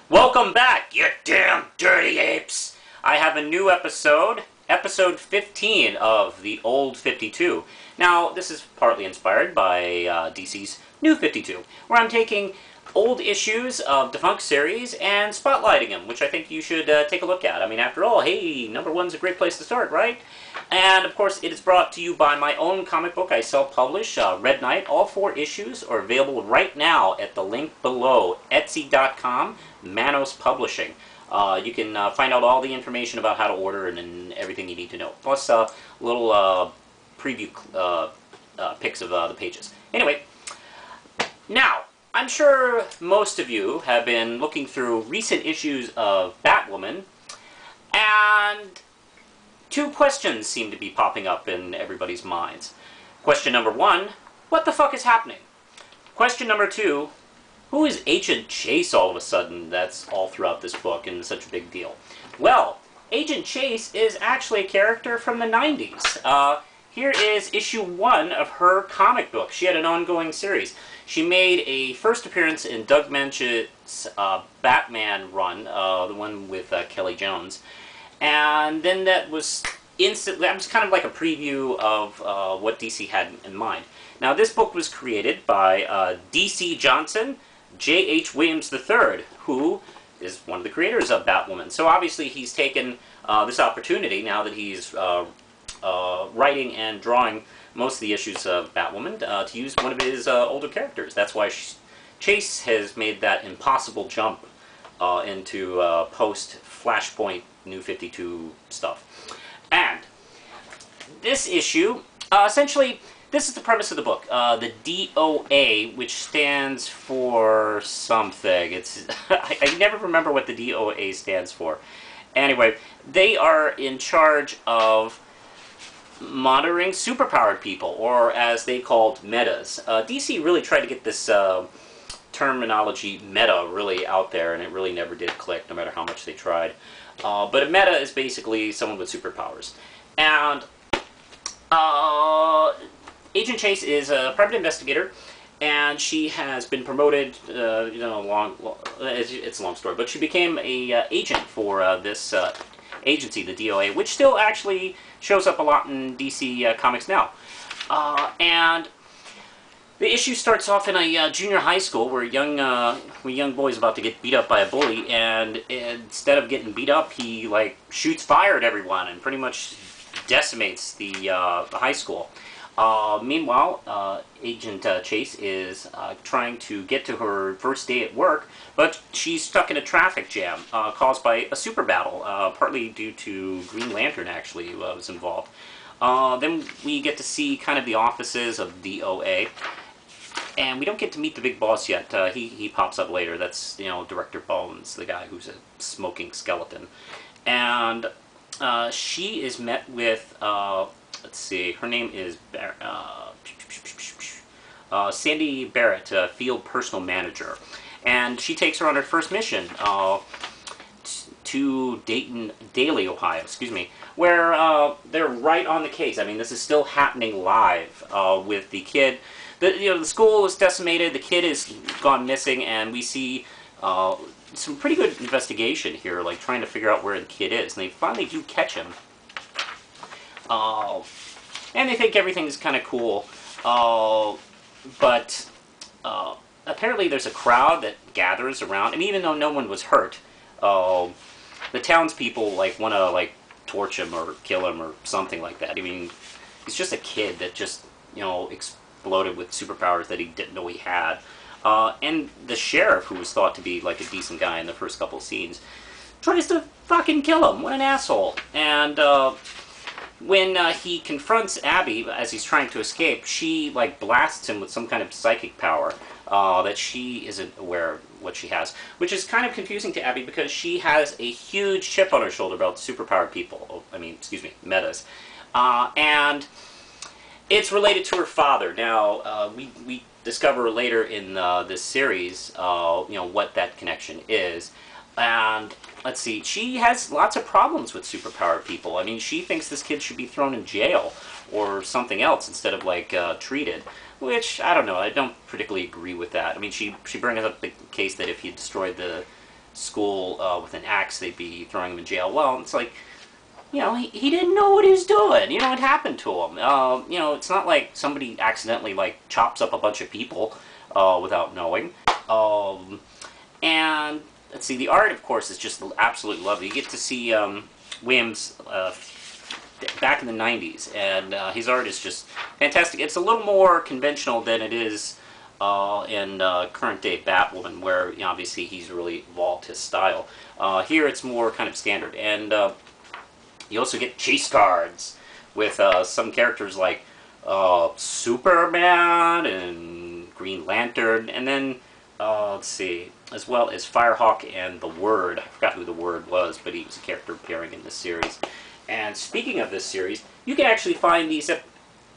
Welcome back, you damn dirty apes! I have a new episode, episode 15 of The Old 52. Now, this is partly inspired by DC's New 52, where I'm taking old issues of defunct series and spotlighting them, which I think you should take a look at. I mean, after all, hey, #1's a great place to start, right? And, of course, it is brought to you by my own comic book I self-publish, Red Knight. All 4 issues are available right now at the link below, etsy.com, Manos Publishing. You can find out all the information about how to order and everything you need to know. Plus, little preview pics of the pages. Anyway, now, I'm sure most of you have been looking through recent issues of Batwoman, and 2 questions seem to be popping up in everybody's minds. Question number 1, what the fuck is happening? Question number 2, who is Agent Chase all of a sudden? That's all throughout this book and such a big deal. Well, Agent Chase is actually a character from the 90s. Here is issue 1 of her comic book. She had an ongoing series. She made a first appearance in Doug Moench's Batman run, the one with Kelly Jones. And then that was kind of like a preview of what DC had in mind. Now, this book was created by D.C. Johnson, J.H. Williams III, who is one of the creators of Batwoman. So obviously he's taken this opportunity, now that he's writing and drawing most of the issues of Batwoman, to use one of his older characters. That's why Chase has made that impossible jump into post-Flashpoint New 52 stuff. And this issue, essentially, this is the premise of the book. The DOA, which stands for something. I never remember what the DOA stands for. Anyway, they are in charge of monitoring superpowered people, or as they called metas. DC really tried to get this terminology meta really out there, and it really never did click, no matter how much they tried. But a meta is basically someone with superpowers. And Agent Chase is a private investigator, and she has been promoted, it's a long story, but she became a agent for this agency, the DOA, which still actually shows up a lot in DC Comics now. And the issue starts off in a junior high school where a young boy's about to get beat up by a bully, and instead of getting beat up, he shoots fire at everyone and pretty much decimates the high school. Meanwhile, Agent Chase is trying to get to her first day at work, but she's stuck in a traffic jam caused by a super battle, partly due to Green Lantern, actually, was involved. Then we get to see kind of the offices of DOA, and we don't get to meet the big boss yet. He pops up later. That's, Director Bones, the guy who's a smoking skeleton. And she is met with, let's see, her name is Sandy Barrett, field personal manager. And she takes her on her first mission to Dayton, Daly, Ohio, where they're right on the case. I mean, this is still happening live with the kid. The school is decimated, the kid is gone missing, and we see some pretty good investigation here, trying to figure out where the kid is. And they finally do catch him. And they think everything's kind of cool. But apparently there's a crowd that gathers around. I mean, even though no one was hurt, the townspeople want to torch him or kill him or something like that. I mean, he's just a kid that just exploded with superpowers that he didn't know he had. And the sheriff, who was thought to be a decent guy in the first couple of scenes, tries to fucking kill him. What an asshole! And when he confronts Abby as he's trying to escape, she blasts him with some kind of psychic power that she isn't aware of what she has, which is kind of confusing to Abby because she has a huge chip on her shoulder about superpowered people. Metas, and it's related to her father. Now we discover later in this series, what that connection is. And let's see, she has lots of problems with superpowered people. I mean, she thinks this kid should be thrown in jail or something else instead of treated. Which, I don't know, I don't particularly agree with that. I mean, she brings up the case that if he destroyed the school with an axe, they'd be throwing him in jail. Well, it's like, you know, he didn't know what he was doing. You know, it happened to him. You know, it's not like somebody accidentally, like, chops up a bunch of people without knowing. And, let's see, the art, of course, is just absolutely lovely. You get to see Williams back in the 90s, and his art is just fantastic. It's a little more conventional than it is in current-day Batwoman, where, you know, obviously he's really evolved his style. Here it's more kind of standard, and you also get chase cards with some characters like Superman and Green Lantern, and then, let's see, as well as Firehawk and the Word. I forgot who the Word was, but he was a character appearing in this series. And speaking of this series, you can actually find these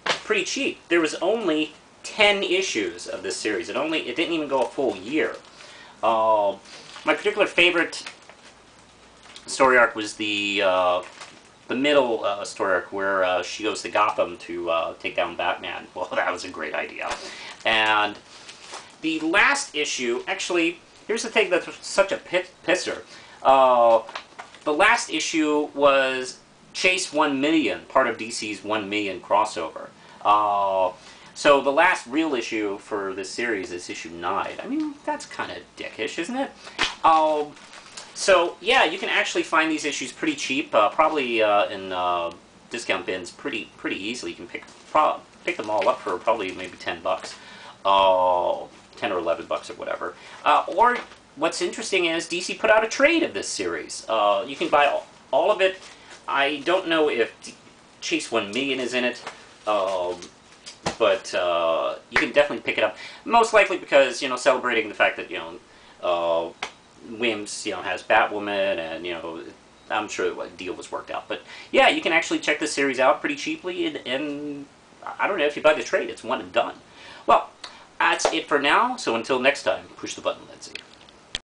pretty cheap. There was only 10 issues of this series. It didn't even go a full year. My particular favorite story arc was the middle story arc where she goes to Gotham to take down Batman. Well, that was a great idea. And the last issue, actually, here's the thing that's such a pisser. The last issue was Chase 1 Million, part of DC's 1 Million crossover. So the last real issue for this series is issue 9. I mean, that's kind of dickish, isn't it? So, yeah, you can actually find these issues pretty cheap, probably in discount bins pretty easily. You can pick them all up for probably maybe $10. 10 or 11 bucks or whatever. Or what's interesting is DC put out a trade of this series. You can buy all of it. I don't know if Chase 1 Million is in it, but you can definitely pick it up. Most likely because, you know, celebrating the fact that, you know, Williams, you know, has Batwoman, and, you know, I'm sure the deal was worked out. But yeah, you can actually check this series out pretty cheaply, and I don't know, if you buy the trade, it's one and done. Well, that's it for now, so until next time, push the button, Lindsay.